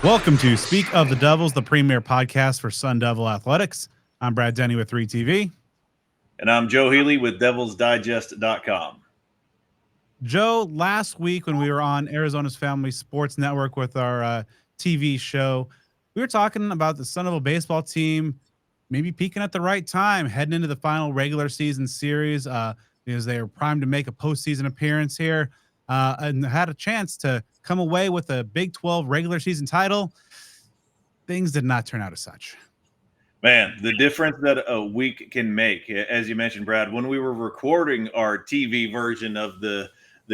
Welcome to Speak of the Devils, the premier podcast for Sun Devil Athletics. I'm Brad Denny with 3TV. And I'm Joe Healey with devilsdigest.com. Joe, last week when we were on Arizona's Family Sports Network with our TV show, we were talking about the Sun Devil baseball team maybe peaking at the right time, heading into the final regular season series because they were primed to make a postseason appearance here and had a chance to come away with a Big 12 regular season title. Things did not turn out as such. Man, the difference that a week can make, as you mentioned, Brad, when we were recording our TV version of the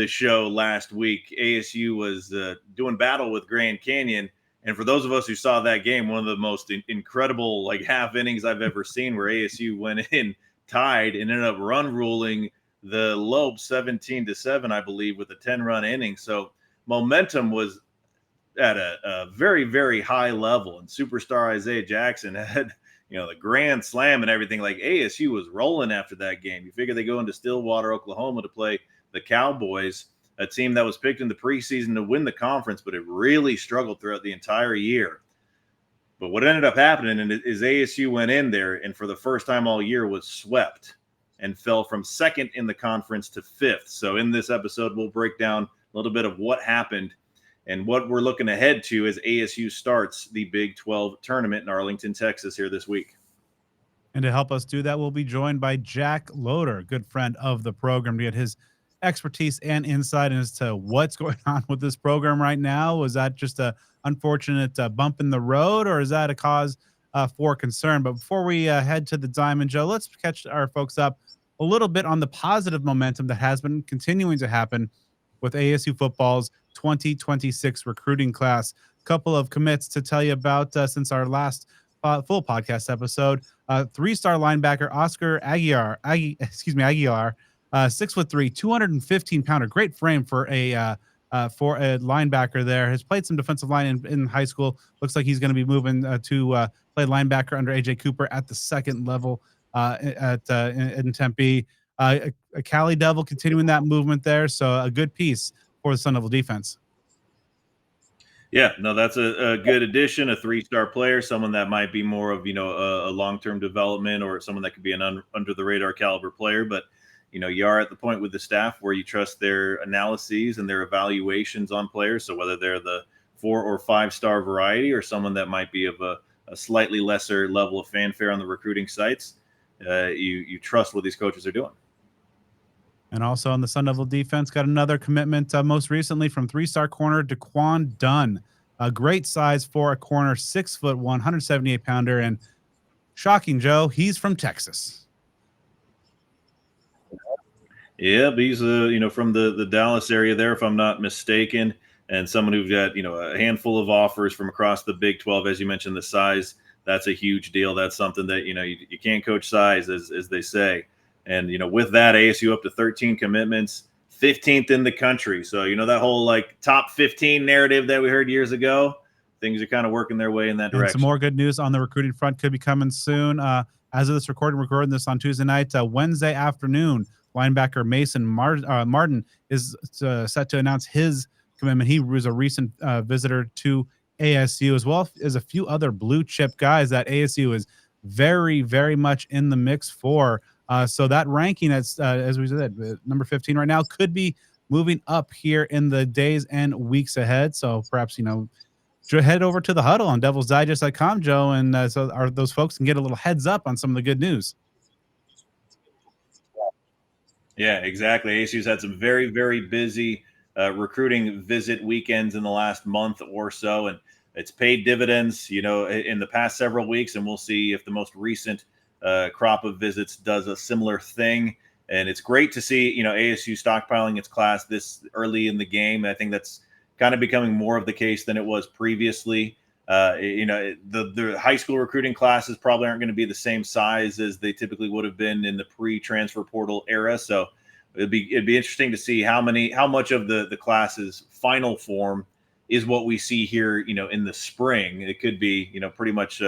show last week, ASU was doing battle with Grand Canyon. And for those of us who saw that game, one of the most incredible half innings I've ever seen, where ASU went in tied and ended up run ruling the Lobes 17-7, I believe, with a 10-run inning. So momentum was at a very, very high level. And superstar Isaiah Jackson had the grand slam and everything. Like, ASU was rolling after that game. You figure they go into Stillwater, Oklahoma to play the Cowboys, a team that was picked in the preseason to win the conference, but it really struggled throughout the entire year. But what ended up happening is ASU went in there and for the first time all year was swept and fell from second in the conference to fifth. So in this episode, we'll break down a little bit of what happened and what we're looking ahead to as ASU starts the Big 12 tournament in Arlington, Texas here this week. And to help us do that, we'll be joined by Jack Loder, a good friend of the program, to get his expertise and insight as to what's going on with this program right now. Was that just a unfortunate bump in the road, or is that a cause for concern? But before we head to the Diamond, Joe, let's catch our folks up a little bit on the positive momentum that has been continuing to happen with ASU football's 2026 recruiting class. A couple of commits to tell you about since our last full podcast episode. Three-star linebacker Oscar Aguilar, 6'3", 215-pounder, great frame for a linebacker there. Has played some defensive line in high school. Looks like he's going to be moving to play linebacker under AJ Cooper at the second level in Tempe. A Cali Devil continuing that movement there, so a good piece for the Sun Devil defense. Yeah, no, that's a good addition, a three-star player, someone that might be more of, a long-term development or someone that could be an under-the-radar caliber player. But, you are at the point with the staff where you trust their analyses and their evaluations on players. So whether they're the 4- or 5-star variety or someone that might be of a slightly lesser level of fanfare on the recruiting sites, you trust what these coaches are doing. And also on the Sun Devil defense, got another commitment most recently from three-star corner Daquan Dunn. A great size for a corner, 6'1", 178-pounder, and shocking, Joe, he's from Texas. Yeah, but he's from the Dallas area there, if I'm not mistaken, and someone who's got a handful of offers from across the Big 12. As you mentioned, the size, that's a huge deal. That's something that you can't coach size, as they say. And, with that, ASU up to 13 commitments, 15th in the country. So, that whole top 15 narrative that we heard years ago, things are kind of working their way in that direction. And some more good news on the recruiting front could be coming soon. As of this recording, recording this on Tuesday night, Wednesday afternoon, linebacker Mason Martin is set to announce his commitment. He was a recent visitor to ASU, as well as a few other blue chip guys that ASU is very, very much in the mix for. So that ranking, as we said, number 15 right now, could be moving up here in the days and weeks ahead. So perhaps, head over to the huddle on devilsdigest.com, Joe, and so those folks can get a little heads up on some of the good news. Yeah, exactly. ASU's had some very, very busy recruiting visit weekends in the last month or so, and it's paid dividends, in the past several weeks, and we'll see if the most recent crop of visits does a similar thing. And it's great to see, ASU stockpiling its class this early in the game. I think that's kind of becoming more of the case than it was previously. The high school recruiting classes probably aren't going to be the same size as they typically would have been in the pre-transfer portal era. So it'd be interesting to see how much of the class's final form is what we see here, in the spring. It could be, pretty much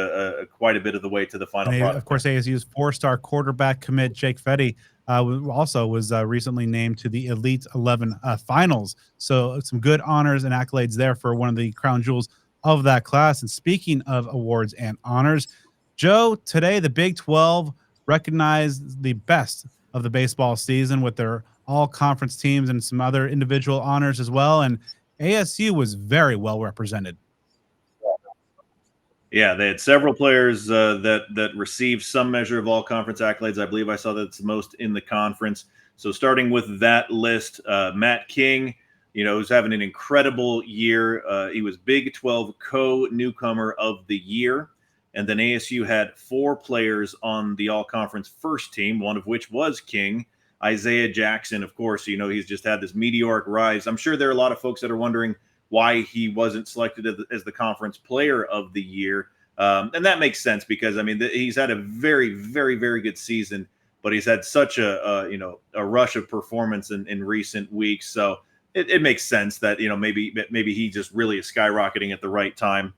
quite a bit of the way to the final product. Of course, ASU's 4-star quarterback commit Jake Fetty also was recently named to the Elite 11 finals. So some good honors and accolades there for one of the crown jewels of that class. And speaking of awards and honors, Joe, today the Big 12 recognized the best of the baseball season with their all conference teams and some other individual honors as well. And ASU was very well represented. Yeah, they had several players that received some measure of all conference accolades. I believe I saw that's the most in the conference. So starting with that list, Matt King, who's having an incredible year. He was Big 12 co-newcomer of the year. And then ASU had 4 players on the all-conference first team, one of which was King. Isaiah Jackson, of course, he's just had this meteoric rise. I'm sure there are a lot of folks that are wondering why he wasn't selected as the conference player of the year. And that makes sense because, he's had a very, very, very good season, but he's had such a rush of performance in recent weeks. So it makes sense that, maybe he just really is skyrocketing at the right time.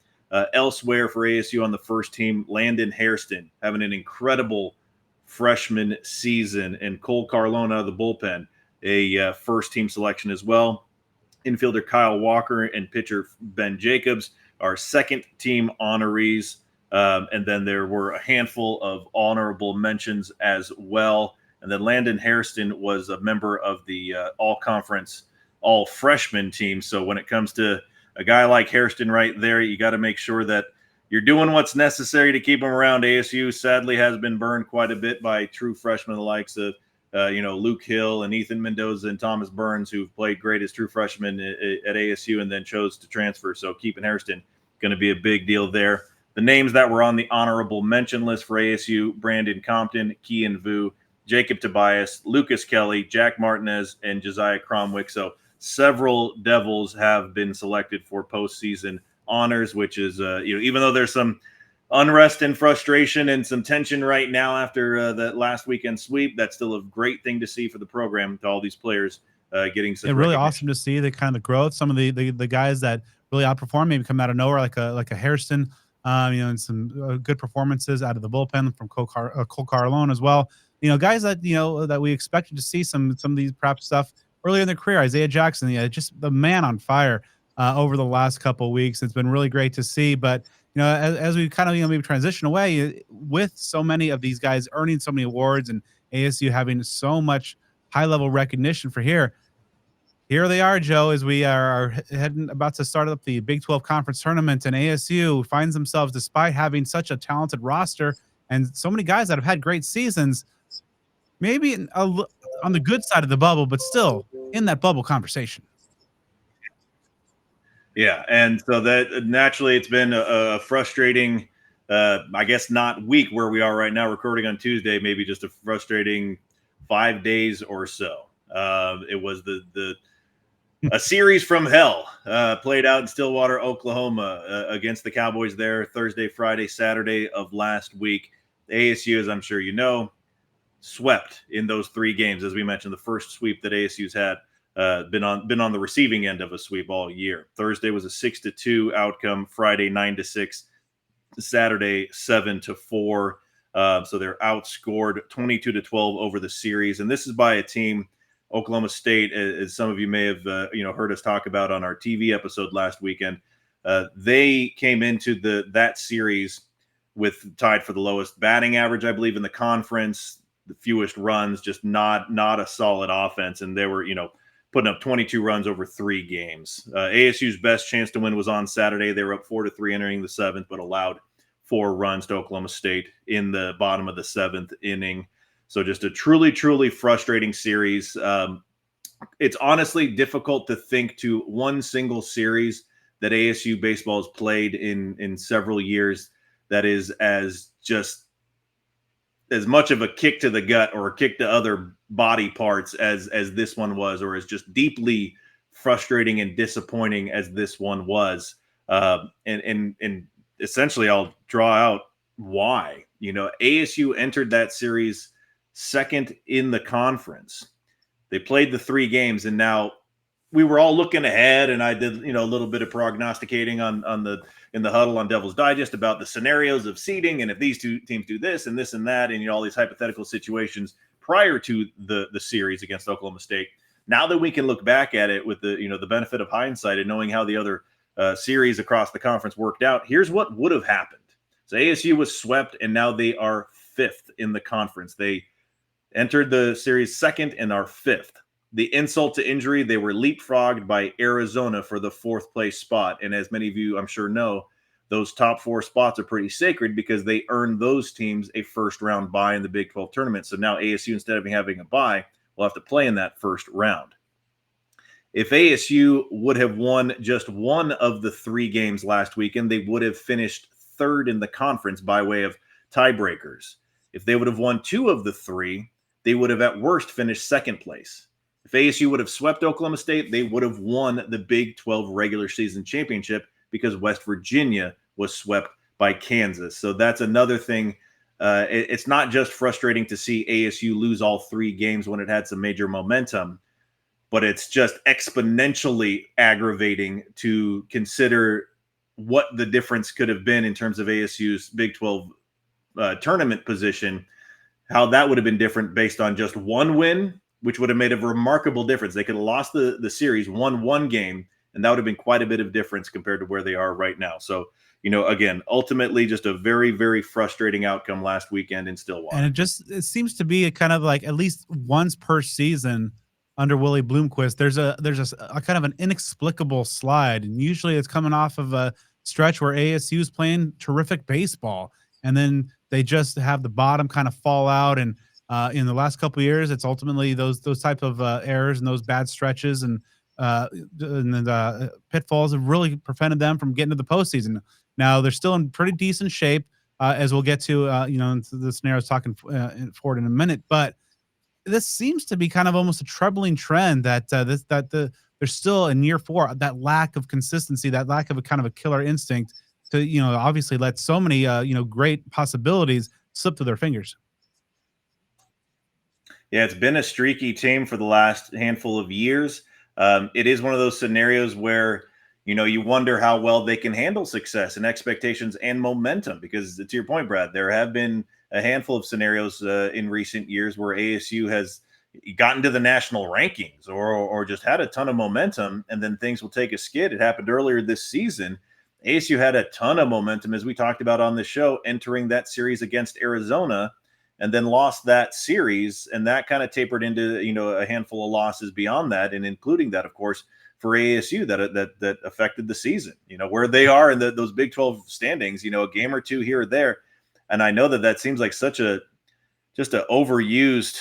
Elsewhere for ASU on the first team, Landon Hairston having an incredible freshman season, and Cole Carlone out of the bullpen, a first team selection as well. Infielder Kyle Walker and pitcher Ben Jacobs are second team honorees. And then there were a handful of honorable mentions as well. And then Landon Hairston was a member of the all-conference, all-freshman team. So when it comes to a guy like Hairston right there, you got to make sure that you're doing what's necessary to keep him around. ASU sadly has been burned quite a bit by true freshmen, the likes of Luke Hill and Ethan Mendoza and Thomas Burns, who've played great as true freshmen at ASU and then chose to transfer. So keeping Hairston going to be a big deal there. The names that were on the honorable mention list for ASU: Brandon Compton, Kian Vu, Jacob Tobias, Lucas Kelly, Jack Martinez, and Josiah Cromwick. So several Devils have been selected for postseason honors, which is, even though there's some unrest and frustration and some tension right now after that last weekend sweep, that's still a great thing to see for the program, to all these players getting such Really awesome to see the kind of growth. Some of the guys that really outperform, maybe come out of nowhere, like a Hairston, and some good performances out of the bullpen from Cole Carlone as well. Guys that that we expected to see some of these perhaps stuff earlier in their career. Isaiah Jackson, just the man on fire over the last couple of weeks. It's been really great to see. But as we kind of maybe transition away with so many of these guys earning so many awards and ASU having so much high level recognition for here they are, Joe, as we are about to start up the Big 12 conference tournament, and ASU finds themselves, despite having such a talented roster and so many guys that have had great seasons, maybe on the good side of the bubble, but still in that bubble conversation. Yeah, and so that naturally it's been a frustrating, I guess not week where we are right now, recording on Tuesday, maybe just a frustrating 5 days or so. It was a series from hell played out in Stillwater, Oklahoma, against the Cowboys there Thursday, Friday, Saturday of last week. ASU, as I'm sure you know, swept in those 3 games. As we mentioned, the first sweep that ASU's had, been on the receiving end of a sweep all year. Thursday was a 6-2 outcome. Friday 9-6. Saturday 7-4. So they're outscored 22-12 over the series, and this is by a team, Oklahoma State, as some of you may have heard us talk about on our TV episode last weekend. They came into that series with tied for the lowest batting average, I believe, in the conference, the fewest runs, just not a solid offense, and they were putting up 22 runs over 3 games. ASU's best chance to win was on Saturday. They were up 4-3 entering the 7th, but allowed 4 runs to Oklahoma State in the bottom of the 7th inning. So just a truly, truly frustrating series. It's honestly difficult to think to one single series that ASU baseball has played in several years that is as much of a kick to the gut or a kick to other body parts as this one was, or as just deeply frustrating and disappointing as this one was. And essentially I'll draw out why. ASU entered that series second in the conference. They played the 3 games, and now we were all looking ahead, and I did, a little bit of prognosticating in the huddle on Devil's Digest about the scenarios of seeding, and if these 2 teams do this and this and that, and all these hypothetical situations prior to the series against Oklahoma State. Now that we can look back at it with the benefit of hindsight and knowing how the other series across the conference worked out, here's what would have happened. So ASU was swept, and now they are 5th in the conference. They entered the series 2nd and are 5th. The insult to injury, they were leapfrogged by Arizona for the 4th place spot. And as many of you, I'm sure, know, those top 4 spots are pretty sacred because they earned those teams a first-round bye in the Big 12 tournament. So now ASU, instead of having a bye, will have to play in that first round. If ASU would have won just one of the 3 games last weekend, they would have finished 3rd in the conference by way of tiebreakers. If they would have won 2 of the 3, they would have at worst finished 2nd place. If ASU would have swept Oklahoma State, they would have won the Big 12 regular season championship because West Virginia was swept by Kansas. So that's another thing. It's not just frustrating to see ASU lose all 3 games when it had some major momentum, but it's just exponentially aggravating to consider what the difference could have been in terms of ASU's Big 12 tournament position, how that would have been different based on just one win, which would have made a remarkable difference. They could have lost the series, won 1 game, and that would have been quite a bit of difference compared to where they are right now. So, again, ultimately just a very, very frustrating outcome last weekend in Stillwater. And it seems to be a kind of like at least once per season under Willie Bloomquist, there's a kind of an inexplicable slide. And usually it's coming off of a stretch where ASU is playing terrific baseball. And then they just have the bottom kind of fall out. And in the last couple of years, it's ultimately those type of errors and those bad stretches and pitfalls have really prevented them from getting to the postseason. Now they're still in pretty decent shape, as we'll get to, into the scenarios talking forward in a minute. But this seems to be kind of almost a troubling trend that they're still in year 4. That lack of consistency, that lack of a kind of a killer instinct to obviously let so many great possibilities slip through their fingers. Yeah, it's been a streaky team for the last handful of years. It is one of those scenarios where, you wonder how well they can handle success and expectations and momentum, because to your point, Brad, there have been a handful of scenarios in recent years where ASU has gotten to the national rankings or just had a ton of momentum, and then things will take a skid. It happened earlier this season. ASU had a ton of momentum, as we talked about on the show, entering that series against Arizona, and then lost that series, and that kind of tapered into a handful of losses beyond that, and including that, of course, for ASU that affected the season. Where they are in those Big 12 standings, a game or two here or there, and I know that seems like such a overused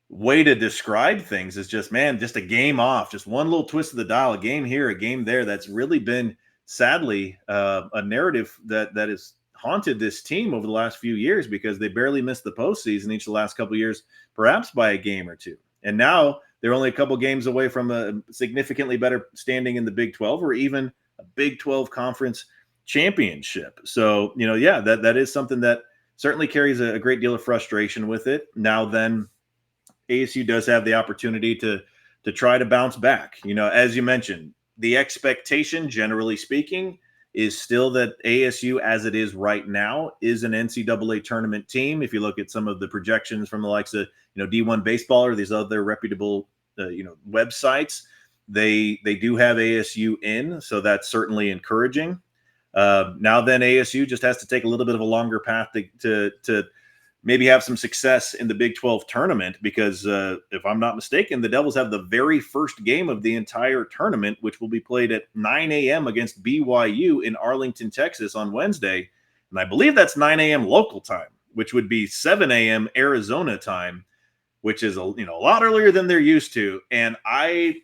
way to describe things. Is just a game off, just one little twist of the dial, a game here, a game there. That's really been sadly a narrative that has haunted this team over the last few years, because they barely missed the postseason each of the last couple of years, perhaps by a game or two. And now they're only a couple games away from a significantly better standing in the Big 12 or even a Big 12 conference championship. So, that is something that certainly carries a great deal of frustration with it. Now then, ASU does have the opportunity to try to bounce back. As you mentioned, the expectation, generally speaking, is still that ASU, as it is right now, is an NCAA tournament team. If you look at some of the projections from the likes of D1 Baseball or these other reputable websites, they do have ASU in, so that's certainly encouraging. Now then, ASU just has to take a little bit of a longer path to maybe have some success in the Big 12 tournament, because if I'm not mistaken, the Devils have the very first game of the entire tournament, which will be played at 9 a.m. against BYU in Arlington, Texas on Wednesday. And I believe that's 9 a.m. local time, which would be 7 a.m. Arizona time, which is a lot earlier than they're used to. And I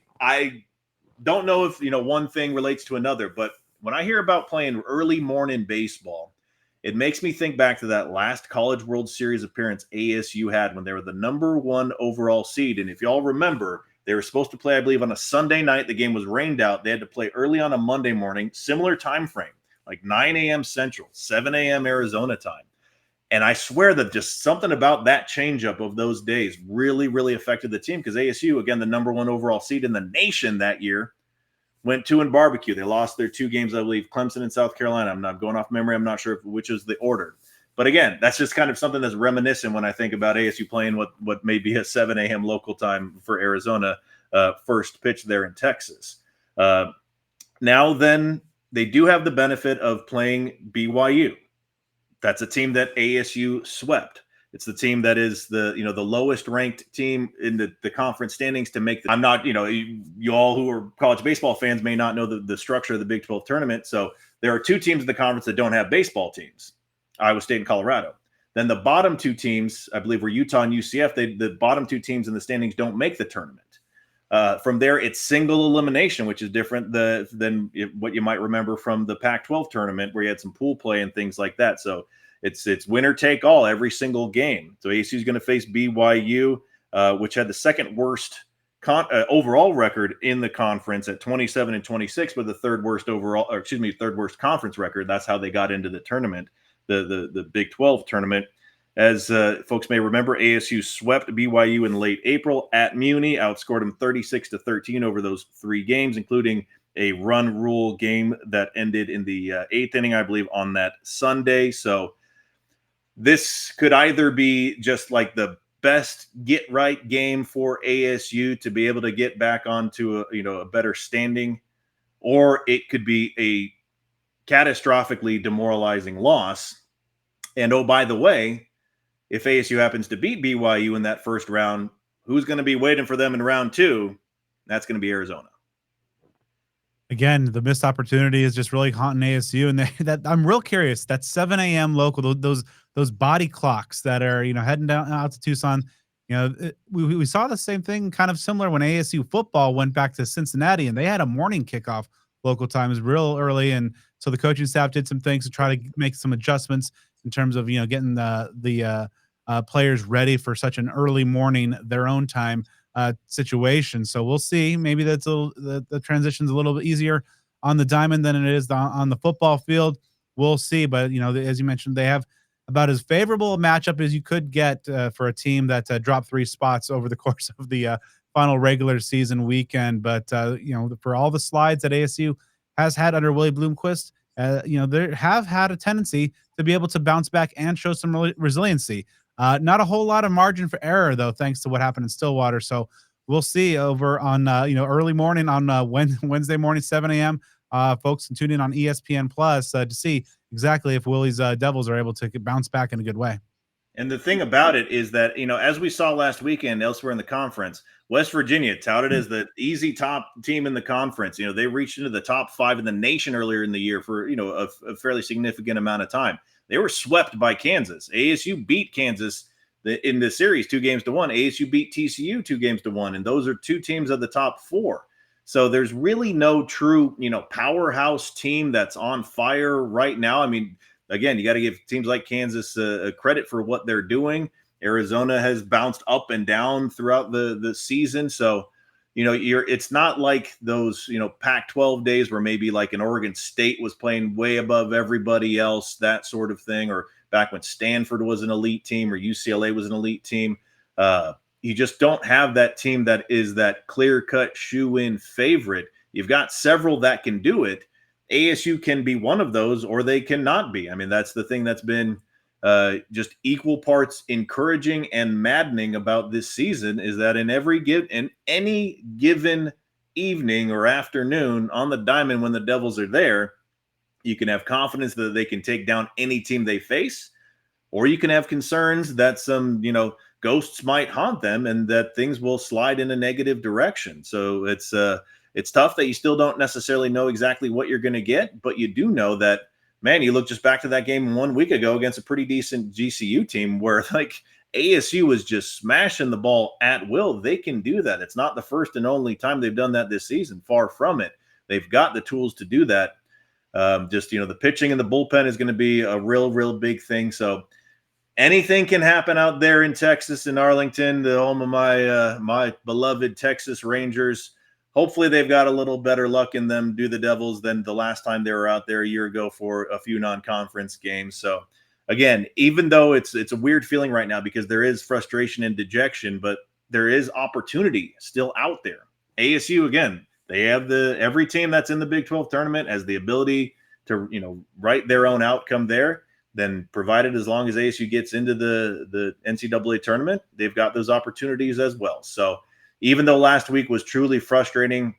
don't know if one thing relates to another, but when I hear about playing early morning baseball, it makes me think back to that last College World Series appearance ASU had when they were the #1 overall seed. And if y'all remember, they were supposed to play, I believe, on a Sunday night. The game was rained out. They had to play early on a Monday morning, similar time frame, like 9 a.m. Central, 7 a.m. Arizona time. And I swear that just something about that changeup of those days really, really affected the team, because ASU, again, the #1 overall seed in the nation that year, went 2-barbecue. They lost their 2 games, I believe, Clemson and South Carolina. I'm not going off memory. I'm not sure which is the order. But again, that's just kind of something that's reminiscent when I think about ASU playing what may be a 7 a.m. local time for Arizona, first pitch there in Texas. Now then, they do have the benefit of playing BYU. That's a team that ASU swept. It's the team that is the lowest ranked team in the conference standings to make the. I'm not, you all who are college baseball fans may not know the structure of the Big 12 tournament. So there are two teams in the conference that don't have baseball teams, Iowa State and Colorado. Then the bottom two teams, I believe, were Utah and UCF. The bottom two teams in the standings don't make the tournament. From there, it's single elimination, which is different than what you might remember from the Pac-12 tournament, where you had some pool play and things like that. So it's winner take all every single game. So ASU is going to face BYU, which had the second worst overall record in the conference at 27-26, but the third worst third worst conference record. That's how they got into the tournament, the Big 12 tournament. As folks may remember, ASU swept BYU in late April at Muni, outscored them 36-13 over those 3 games, including a run rule game that ended in the 8th inning, I believe, on that Sunday. So this could either be just like the best get right game for ASU to be able to get back onto a better standing, or it could be a catastrophically demoralizing loss. And oh, by the way, if ASU happens to beat BYU in that first round, who's going to be waiting for them in round 2? That's going to be Arizona. Again, the missed opportunity is just really haunting ASU, and that I'm real curious. That 7 a.m. local, those body clocks that are heading down out to Tucson. We saw the same thing, kind of similar, when ASU football went back to Cincinnati, and they had a morning kickoff local times real early, and so the coaching staff did some things to try to make some adjustments in terms of getting the players ready for such an early morning, their own time situation. So we'll see. Maybe that's the transition's a little bit easier on the diamond than it is on the football field. We'll see. But as you mentioned, they have about as favorable a matchup as you could get for a team that dropped 3 spots over the course of the final regular season weekend. But for all the slides that ASU has had under Willie Bloomquist, they have had a tendency to be able to bounce back and show some resiliency. Not a whole lot of margin for error, though, thanks to what happened in Stillwater. So we'll see over on early morning on Wednesday morning, 7 a.m. Folks can tune in on ESPN Plus to see exactly if Willie's Devils are able to bounce back in a good way. And the thing about it is that, as we saw last weekend elsewhere in the conference, West Virginia touted as the easy top team in the conference. They reached into the top 5 in the nation earlier in the year for, a fairly significant amount of time. They were swept by Kansas. ASU beat Kansas in the series 2-1. ASU beat TCU 2-1. And those are 2 teams of the top 4. So there's really no true, powerhouse team that's on fire right now. I mean, again, you got to give teams like Kansas credit for what they're doing. Arizona has bounced up and down throughout the season. So, it's not like those, Pac-12 days where maybe like an Oregon State was playing way above everybody else, that sort of thing, or back when Stanford was an elite team or UCLA was an elite team. You just don't have that team that is that clear-cut shoe-in favorite. You've got several that can do it. ASU can be one of those, or they cannot be. I mean, that's the thing that's been just equal parts encouraging and maddening about this season, is that in any given evening or afternoon on the diamond when the Devils are there, you can have confidence that they can take down any team they face, or you can have concerns that some ghosts might haunt them and that things will slide in a negative direction. So it's tough that you still don't necessarily know exactly what you're going to get, but you do know that, man, you look just back to that game 1 week ago against a pretty decent GCU team where like ASU was just smashing the ball at will. They can do that. It's not the first and only time they've done that this season. Far from it. They've got the tools to do that. The pitching and the bullpen is going to be a real big thing. So anything can happen out there in Texas, in Arlington, the home of my beloved Texas Rangers. Hopefully they've got a little better luck in them, do the Devils, than the last time they were out there a year ago for a few non-conference games. So again, even though it's a weird feeling right now because there is frustration and dejection, but there is opportunity still out there. ASU, again, they have every team that's in the Big 12 tournament has the ability to, write their own outcome there. Then provided as long as ASU gets into the NCAA tournament, they've got those opportunities as well. So even though last week was truly frustrating,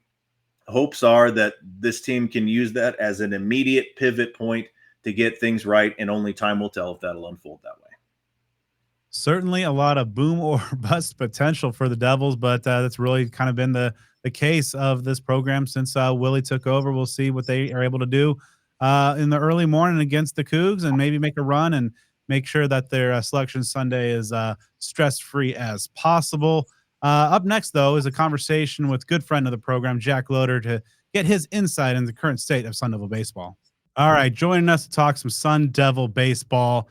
hopes are that this team can use that as an immediate pivot point to get things right, and only time will tell if that'll unfold that way. Certainly a lot of boom or bust potential for the Devils, but that's really kind of been the case of this program since Willie took over. We'll see what they are able to do in the early morning against the Cougs, and maybe make a run and make sure that their selection Sunday is stress-free as possible. Up next, though, is a conversation with good friend of the program, Jack Loder, to get his insight into the current state of Sun Devil baseball. All right, joining us to talk some Sun Devil baseball,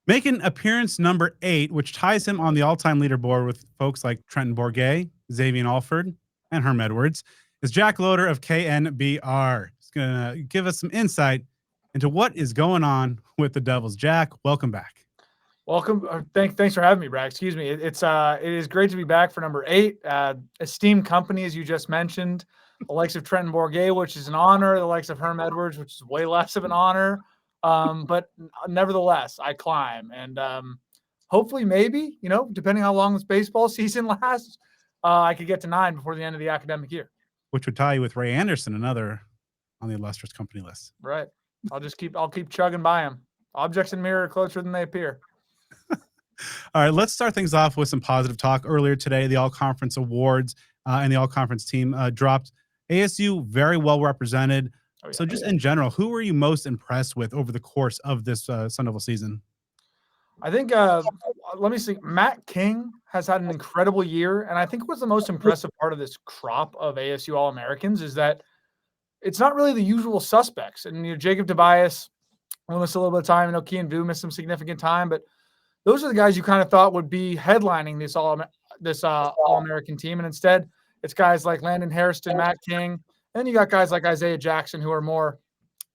making appearance number 8, which ties him on the all-time leaderboard with folks like Trenton Bourget, Xavier Alford, and Herm Edwards, is Jack Loder of KNBR. He's going to give us some insight into what is going on with the Devils. Jack, welcome back. Welcome. Thanks for having me, Brad. Excuse me. It is great to be back for number 8. Esteemed company, as you just mentioned, the likes of Trenton Bourget, which is an honor, the likes of Herm Edwards, which is way less of an honor. But nevertheless, I climb, and hopefully, maybe, depending how long this baseball season lasts, I could get to 9 before the end of the academic year. Which would tie you with Ray Anderson, another on the illustrious company list. Right. I'll keep chugging by him. Objects in mirror are closer than they appear. All right, let's start things off with some positive talk. Earlier today, the All-Conference Awards and the All-Conference team dropped. ASU very well represented. Oh, yeah. So just in general, who were you most impressed with over the course of this Sun Devil season? I think, let me see, Matt King has had an incredible year, and I think what's the most impressive part of this crop of ASU All-Americans is that it's not really the usual suspects. And, Jacob Tobias missed a little bit of time. Kean Vu missed some significant time, but those are the guys you kind of thought would be headlining this All-American team. And instead, it's guys like Landon Hairston, Matt King, and then you got guys like Isaiah Jackson who are more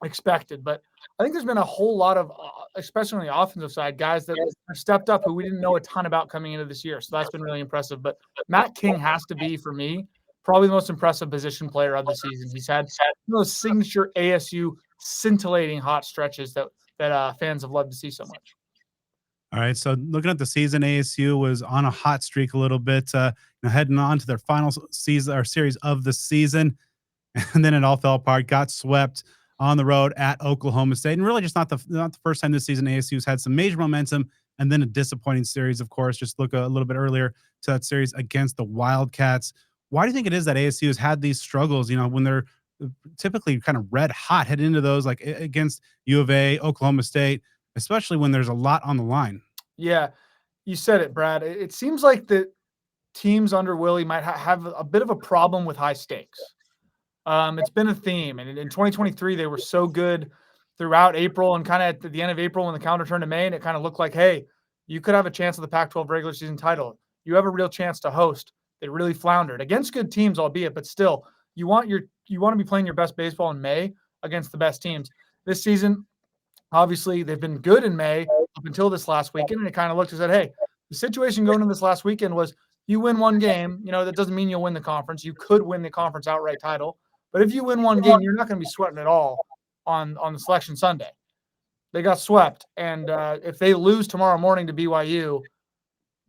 expected. But I think there's been a whole lot of, especially on the offensive side, guys that have stepped up who we didn't know a ton about coming into this year. So that's been really impressive. But Matt King has to be, for me, probably the most impressive position player of the season. He's had those signature ASU scintillating hot stretches that fans have loved to see so much. All right, so looking at the season, ASU was on a hot streak a little bit, heading on to their final season or series of the season, and then it all fell apart. Got swept on the road at Oklahoma State, and really just not the first time this season ASU's had some major momentum, and then a disappointing series. Of course, just look a little bit earlier to that series against the Wildcats. Why do you think it is that ASU has had these struggles? When they're typically kind of red hot heading into those, like against U of A, Oklahoma State, especially when there's a lot on the line. Yeah, you said it, Brad. It seems like the teams under Willie might have a bit of a problem with high stakes. It's been a theme. And in 2023, they were so good throughout April, and kind of at the end of April when the calendar turned to May, and it kind of looked like, hey, you could have a chance at the Pac-12 regular season title. You have a real chance to host. They really floundered against good teams, albeit, but still, you want to be playing your best baseball in May against the best teams. This season, obviously, they've been good in May up until this last weekend, and it kind of looked and said, hey, the situation going into this last weekend was you win one game, that doesn't mean you'll win the conference. You could win the conference outright title, but if you win one game, you're not going to be sweating at all on the selection Sunday. They got swept, and if they lose tomorrow morning to BYU,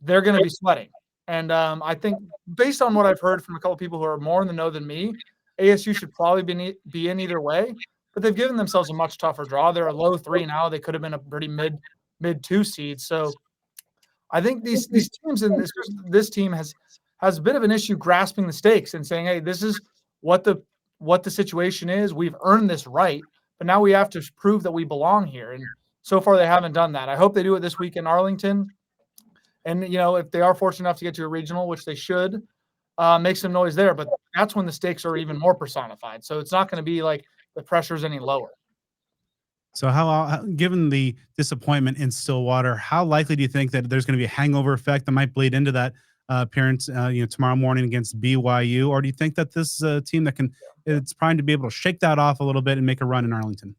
they're going to be sweating. And I think based on what I've heard from a couple of people who are more in the know than me, ASU should probably be in either way. But they've given themselves a much tougher draw. They're a low 3 now. They could have been a pretty mid 2 seed. So I think these teams and this team has a bit of an issue grasping the stakes and saying, hey, this is what the situation is. We've earned this right, but now we have to prove that we belong here. And so far they haven't done that. I hope they do it this week in Arlington. And if they are fortunate enough to get to a regional, which they should, make some noise there. But that's when the stakes are even more personified. So it's not going to be like the pressure's any lower. So how, given the disappointment in Stillwater, how likely do you think that there's going to be a hangover effect that might bleed into that appearance, tomorrow morning against BYU? Or do you think that this is a team that it's primed to be able to shake that off a little bit and make a run in Arlington?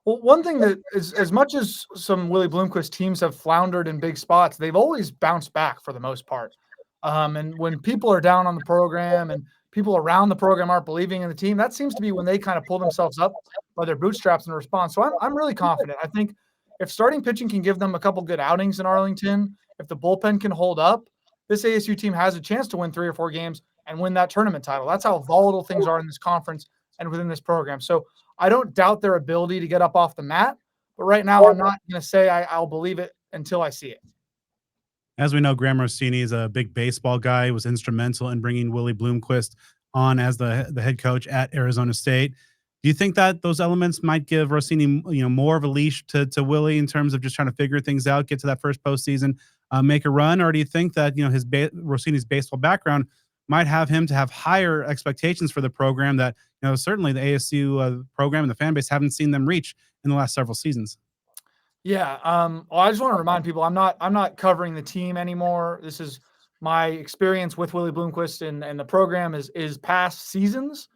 Well, one thing that is, as much as some Willie Bloomquist teams have floundered in big spots, they've always bounced back for the most part. And when people are down on the program and people around the program aren't believing in the team, that seems to be when they kind of pull themselves up by their bootstraps and respond. So I'm really confident. I think if starting pitching can give them a couple good outings in Arlington, if the bullpen can hold up, this ASU team has a chance to win 3 or 4 games and win that tournament title. That's how volatile things are in this conference and within this program. So I don't doubt their ability to get up off the mat, but right now I'm not going to say I'll believe it until I see it. As we know, Graham Rossini is a big baseball guy, was instrumental in bringing Willie Bloomquist on as the head coach at Arizona State. Do you think that those elements might give Rossini, more of a leash to Willie in terms of just trying to figure things out, get to that first postseason, make a run? Or do you think that, Rossini's baseball background might have him to have higher expectations for the program that, certainly the ASU program and the fan base haven't seen them reach in the last several seasons? Yeah. Well, I just want to remind people I'm not covering the team anymore. This is my experience with Willie Bloomquist and the program is past seasons.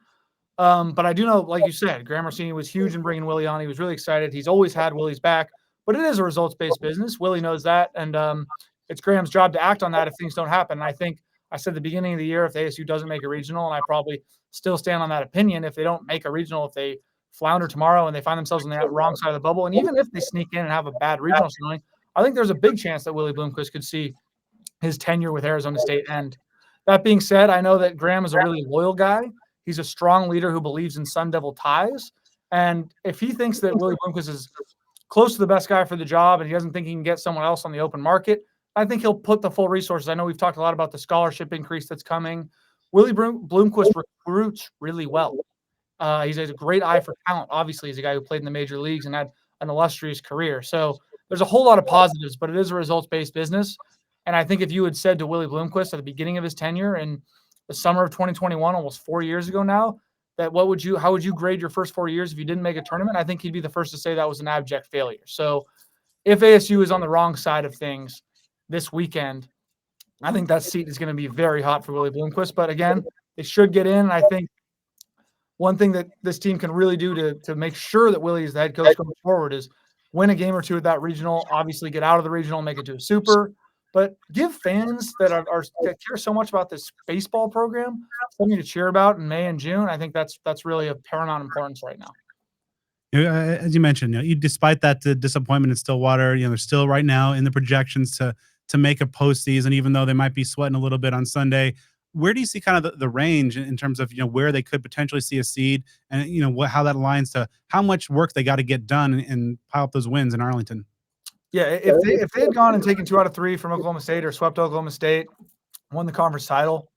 But I do know, like you said, Graham Rossini was huge in bringing Willie on. He was really excited. He's always had Willie's back, but it is a results-based business. Willie knows that, and it's Graham's job to act on that if things don't happen. And I think I said at the beginning of the year, if the ASU doesn't make a regional, and I probably still stand on that opinion, if they don't make a regional, if they flounder tomorrow and they find themselves on the wrong side of the bubble, and even if they sneak in and have a bad regional showing, I think there's a big chance that Willie Bloomquist could see his tenure with Arizona State end. That being said, I know that Graham is a really loyal guy. He's a strong leader who believes in Sun Devil ties. And if he thinks that Willie Bloomquist is close to the best guy for the job and he doesn't think he can get someone else on the open market, I think he'll put the full resources. I know we've talked a lot about the scholarship increase that's coming. Willie Bloomquist recruits really well. He has a great eye for talent. Obviously, he's a guy who played in the major leagues and had an illustrious career. So there's a whole lot of positives, but it is a results-based business. And I think if you had said to Willie Bloomquist at the beginning of his tenure in the summer of 2021, almost 4 years ago now, that how would you grade your first 4 years if you didn't make a tournament? I think he'd be the first to say that was an abject failure. So if ASU is on the wrong side of things this weekend, I think that seat is going to be very hot for Willie Bloomquist. But again, they should get in. I think one thing that this team can really do to make sure that Willie is the head coach going forward is win a game or two at that regional, obviously get out of the regional, make it to a super, but give fans that that care so much about this baseball program something to cheer about in May and June. I think that's really of paramount importance right now. As you mentioned, despite that disappointment in Stillwater, they're still right now in the projections to make a postseason, even though they might be sweating a little bit on Sunday. Where do you see kind of the range in terms of where they could potentially see a seed, and how that aligns to how much work they got to get done and pile up those wins in Arlington? Yeah, if they had gone and taken 2 out of 3 from Oklahoma State or swept Oklahoma State, won the conference title,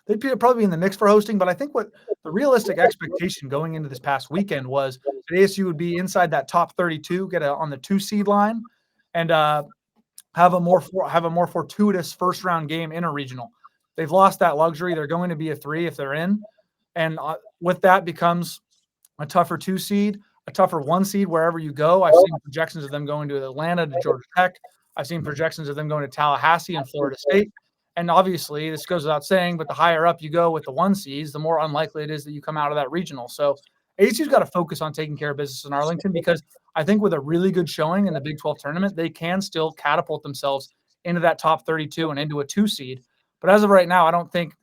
they'd probably be in the mix for hosting. But I think what the realistic expectation going into this past weekend was that ASU would be inside that top 32, get on the 2 seed line, and have a more fortuitous first round game in a regional. They've lost that luxury. They're going to be a 3 if they're in, and with that becomes a tougher 2 seed. A tougher 1 seed wherever you go. I've seen projections of them going to Atlanta, to Georgia Tech. I've seen projections of them going to Tallahassee and Florida State. And obviously, this goes without saying, but the higher up you go with the 1 seeds, the more unlikely it is that you come out of that regional. So ASU's got to focus on taking care of business in Arlington, because I think with a really good showing in the Big 12 tournament, they can still catapult themselves into that top 32 and into a 2 seed. But as of right now, I don't think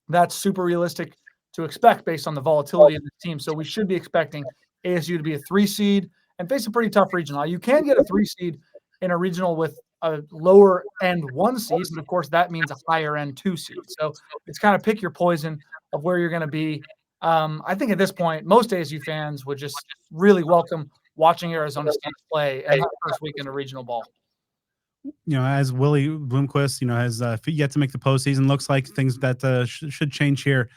that's super realistic to expect based on the volatility of the team. So we should be expecting ASU to be a 3 seed and face a pretty tough regional. You can get a 3 seed in a regional with a lower end 1 seed, and of course that means a higher end 2 seed. So it's kind of pick your poison of where you're going to be. I think at this point, most ASU fans would just really welcome watching Arizona State play in that first weekend of regional ball. As Willie Bloomquist, has yet to make the postseason, looks like things that should change here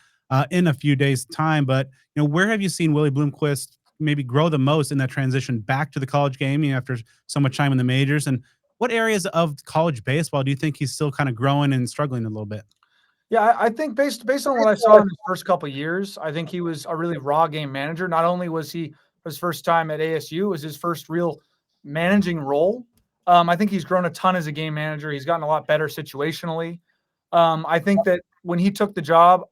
in a few days' time. But where have you seen Willie Bloomquist maybe grow the most in that transition back to the college game after so much time in the majors? And what areas of college baseball do you think he's still kind of growing and struggling a little bit? Yeah, I think based on what I saw in his first couple of years, I think he was a really raw game manager. Not only was he his first time at ASU, it was his first real managing role. I think he's grown a ton as a game manager. He's gotten a lot better situationally. I think that when he took the job,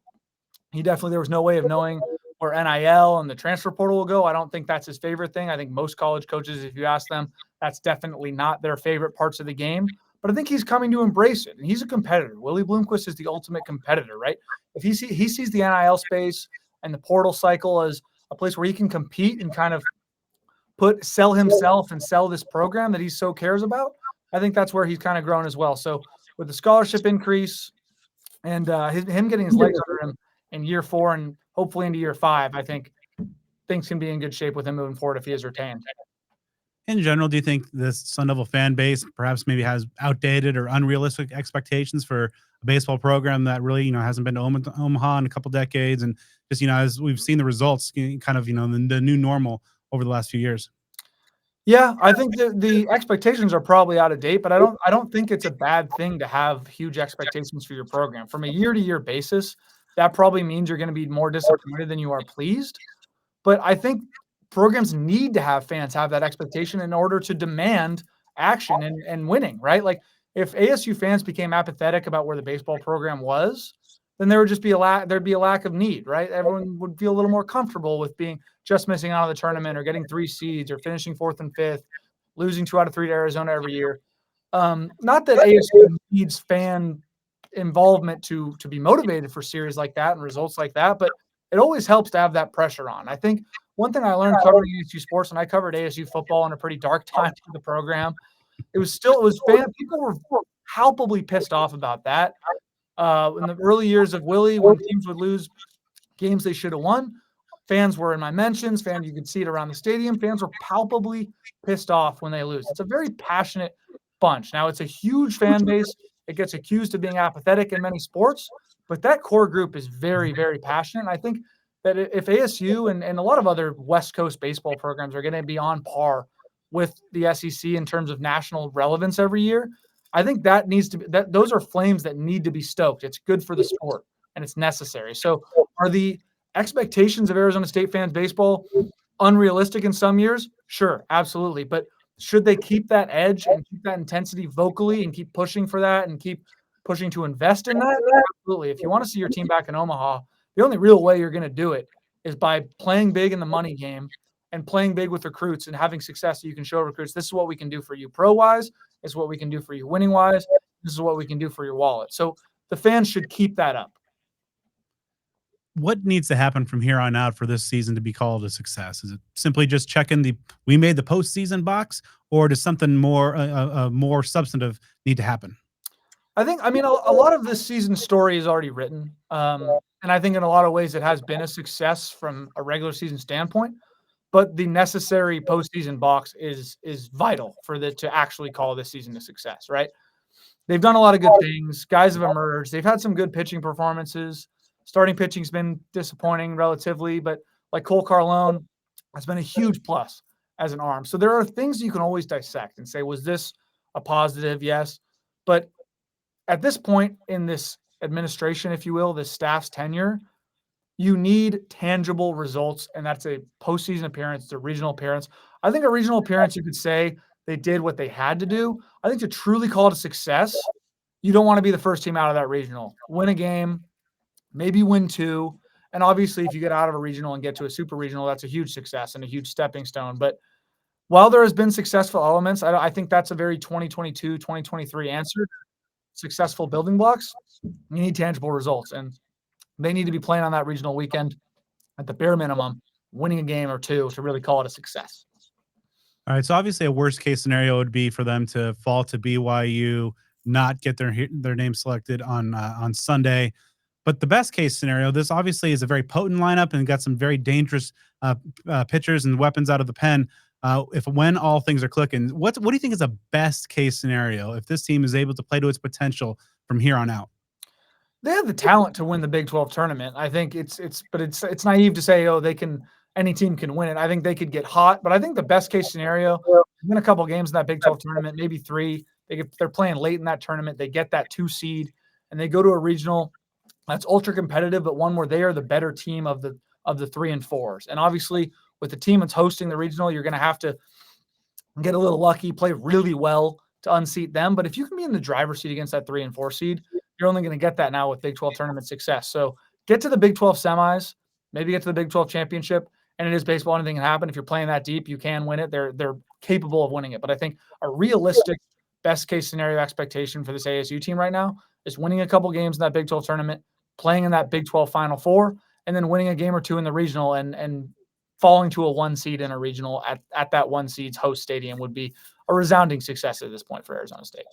there was no way of knowing where NIL and the transfer portal will go. I don't think that's his favorite thing. I think most college coaches, if you ask them, that's definitely not their favorite parts of the game. But I think he's coming to embrace it, and he's a competitor. Willie Bloomquist is the ultimate competitor, right? If he sees the NIL space and the portal cycle as a place where he can compete and kind of sell himself and sell this program that he so cares about, I think that's where he's kind of grown as well. So with the scholarship increase, And him getting his legs under him in year 4 and hopefully into year 5, I think things can be in good shape with him moving forward if he is retained. In general, do you think this Sun Devil fan base perhaps maybe has outdated or unrealistic expectations for a baseball program that really, hasn't been to Omaha in a couple decades, and just, as we've seen the results, kind of, the new normal over the last few years? Yeah, I think the expectations are probably out of date, but I don't think it's a bad thing to have huge expectations for your program. From a year-to-year basis, that probably means you're going to be more disappointed than you are pleased. But I think programs need to have fans have that expectation in order to demand action and winning, right? Like if ASU fans became apathetic about where the baseball program was, then there would just be there'd be a lack of need, right? Everyone would feel a little more comfortable with being just missing out on the tournament or getting 3 seeds or finishing 4th and 5th, losing 2 out of 3 to Arizona every year. Not that ASU needs fan involvement to be motivated for series like that and results like that, but it always helps to have that pressure on. I think one thing I learned covering ASU sports, and I covered ASU football in a pretty dark time for the program, it was people were palpably pissed off about that. In the early years of Willie, when teams would lose games they should have won, fans were in my mentions. You could see it around the stadium. Fans were palpably pissed off when they lose. It's a very passionate bunch. Now, it's a huge fan base. It gets accused of being apathetic in many sports, but that core group is very, very passionate. And I think that if ASU and a lot of other West Coast baseball programs are going to be on par with the SEC in terms of national relevance every year, I think that needs to be those are flames that need to be stoked. It's good for the sport and it's necessary. So are the expectations of Arizona State fans baseball unrealistic in some years? Sure, absolutely. But should they keep that edge and keep that intensity vocally and keep pushing for that and keep pushing to invest in that? Absolutely. If you want to see your team back in Omaha, the only real way you're going to do it is by playing big in the money game and playing big with recruits and having success so you can show recruits, this is what we can do for you pro-wise. This is what we can do for you winning-wise. This is what we can do for your wallet. So the fans should keep that up. What needs to happen from here on out for this season to be called a success? Is it simply just checking we made the postseason box, or does something more substantive need to happen? I mean, a lot of this season's story is already written. And I think in a lot of ways it has been a success from a regular season standpoint, but the necessary postseason box is vital for to actually call this season a success, right? They've done a lot of good things. Guys have emerged. They've had some good pitching performances. Starting pitching's been disappointing relatively, but like Cole Carlone has been a huge plus as an arm. So there are things you can always dissect and say, was this a positive? Yes. But at this point in this administration, if you will, this staff's tenure, you need tangible results, and that's a postseason appearance, it's a regional appearance. I think a regional appearance, you could say they did what they had to do. I think to truly call it a success, you don't want to be the first team out of that regional. Win a game, maybe win 2. And obviously, if you get out of a regional and get to a super regional, that's a huge success and a huge stepping stone. But while there has been successful elements, I think that's a very 2022, 2023 answer. Successful building blocks, you need tangible results. And they need to be playing on that regional weekend at the bare minimum, winning a game or 2 to really call it a success. All right. So obviously a worst case scenario would be for them to fall to BYU, not get their name selected on Sunday. But the best case scenario, this obviously is a very potent lineup and got some very dangerous pitchers and weapons out of the pen. When all things are clicking, what do you think is a best case scenario if this team is able to play to its potential from here on out? They have the talent to win the Big 12 tournament. I think it's naive to say, any team can win it. I think they could get hot, but I think the best case scenario, win a couple games in that Big 12 tournament, maybe 3. They're playing late in that tournament. They get that 2 seed and they go to a regional that's ultra competitive, but one where they are the better team of the 3 and 4s. And obviously, with the team that's hosting the regional, you're going to have to get a little lucky, play really well to unseat them. But if you can be in the driver's seat against that 3 and 4 seed, you're only going to get that now with Big 12 tournament success. So get to the Big 12 semis, maybe get to the Big 12 championship. And it is baseball. Anything can happen. If you're playing that deep, you can win it. They're capable of winning it. But I think a realistic best case scenario expectation for this ASU team right now is winning a couple games in that Big 12 tournament, playing in that Big 12 Final Four, and then winning a game or 2 in the regional and falling to a 1 seed in a regional at that 1 seed's host stadium would be a resounding success at this point for Arizona State.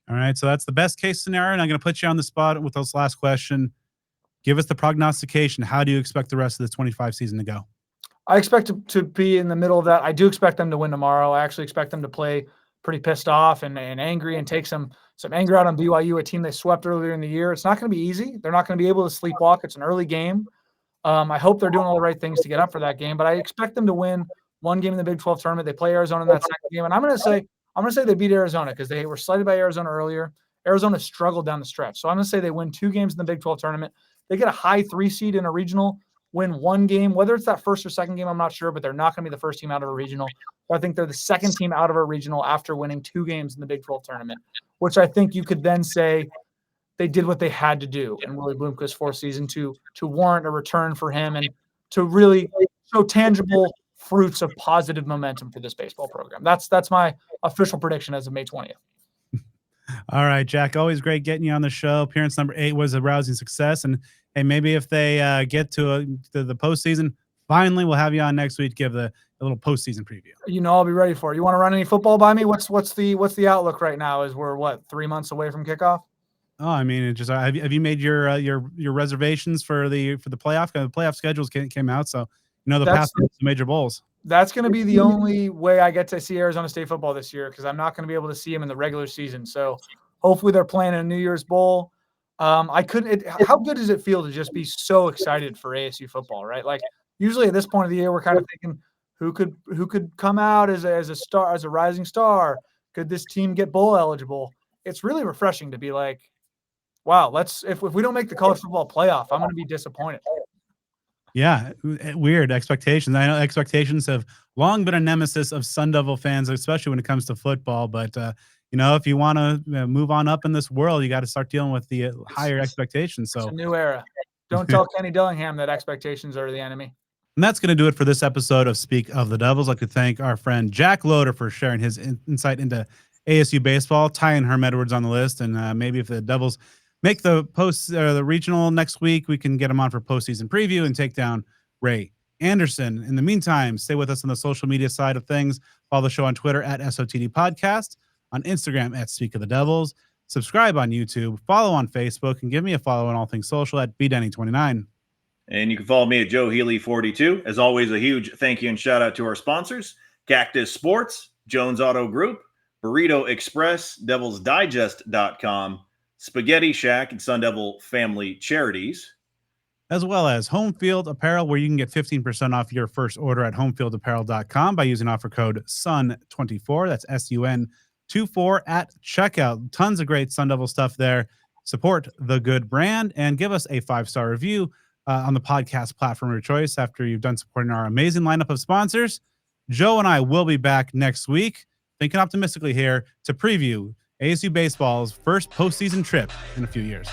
All right, so that's the best case scenario, and I'm going to put you on the spot with this last question. Give us the prognostication. How do you expect the rest of the 25 season to go? I expect to be in the middle of that. I do expect them to win tomorrow. I actually expect them to play pretty pissed off and angry and take some anger out on BYU, a team they swept earlier in the year. It's not going to be easy. They're not going to be able to sleepwalk. It's an early game. I hope they're doing all the right things to get up for that game, but I expect them to win one game in the Big 12 tournament. They play Arizona in that second game, and I'm going to say they beat Arizona because they were slighted by Arizona earlier. Arizona struggled down the stretch, so I'm going to say they win 2 games in the Big 12 tournament. They get a high 3 seed in a regional, win 1 game, whether it's that first or second game, I'm not sure, but they're not going to be the first team out of a regional. So I think they're the second team out of a regional after winning 2 games in the Big 12 tournament, which I think you could then say they did what they had to do in Willie Bloomquist's 4th season to warrant a return for him and to really show tangible fruits of positive momentum for this baseball program. That's my official prediction as of May 20th. All right, Jack, always great getting you on the show. Appearance number 8 was a rousing success, and hey, maybe if they get to the postseason, finally we'll have you on next week to give a little postseason preview. You know, I'll be ready for it. You want to run any football by me? What's the outlook right now? Is we're 3 months away from kickoff? Oh, I mean, it just have you made your reservations for the playoff? The playoff schedules came out, so the path to major bowls. That's going to be the only way I get to see Arizona State football this year because I'm not going to be able to see them in the regular season. So hopefully they're playing in a New Year's Bowl. How good does it feel to just be so excited for ASU football, right? Like usually at this point of the year, we're kind of thinking who could come out as a star, as a rising star? Could this team get bowl eligible? It's really refreshing to be like, wow, if we don't make the college football playoff, I'm going to be disappointed. Yeah, weird expectations. I know expectations have long been a nemesis of Sun Devil fans, especially when it comes to football. But if you want to move on up in this world, you got to start dealing with the higher expectations. So it's a new era. Don't tell Kenny Dillingham that expectations are the enemy. And that's going to do it for this episode of Speak of the Devils. I'd like to thank our friend Jack Loder for sharing his insight into ASU baseball, tying Herm Edwards on the list, and maybe if the Devils make the the regional next week, we can get him on for postseason preview and take down Ray Anderson. In the meantime, stay with us on the social media side of things. Follow the show on Twitter at SOTD Podcast, on Instagram at Speak of the Devils. Subscribe on YouTube, follow on Facebook, and give me a follow on all things social at BDenny29. And you can follow me at Joe Healey 42. As always, a huge thank you and shout out to our sponsors: Cactus Sports, Jones Auto Group, Burrito Express, DevilsDigest.com, Spaghetti Shack, and Sun Devil Family Charities, as well as Home Field Apparel, where you can get 15% off your first order at homefieldapparel.com by using offer code SUN24. That's SUN24 at checkout. Tons of great Sun Devil stuff there. Support the good brand and give us a 5-star review on the podcast platform of your choice after you've done supporting our amazing lineup of sponsors. Joe and I will be back next week, thinking optimistically here, to preview ASU baseball's first postseason trip in a few years.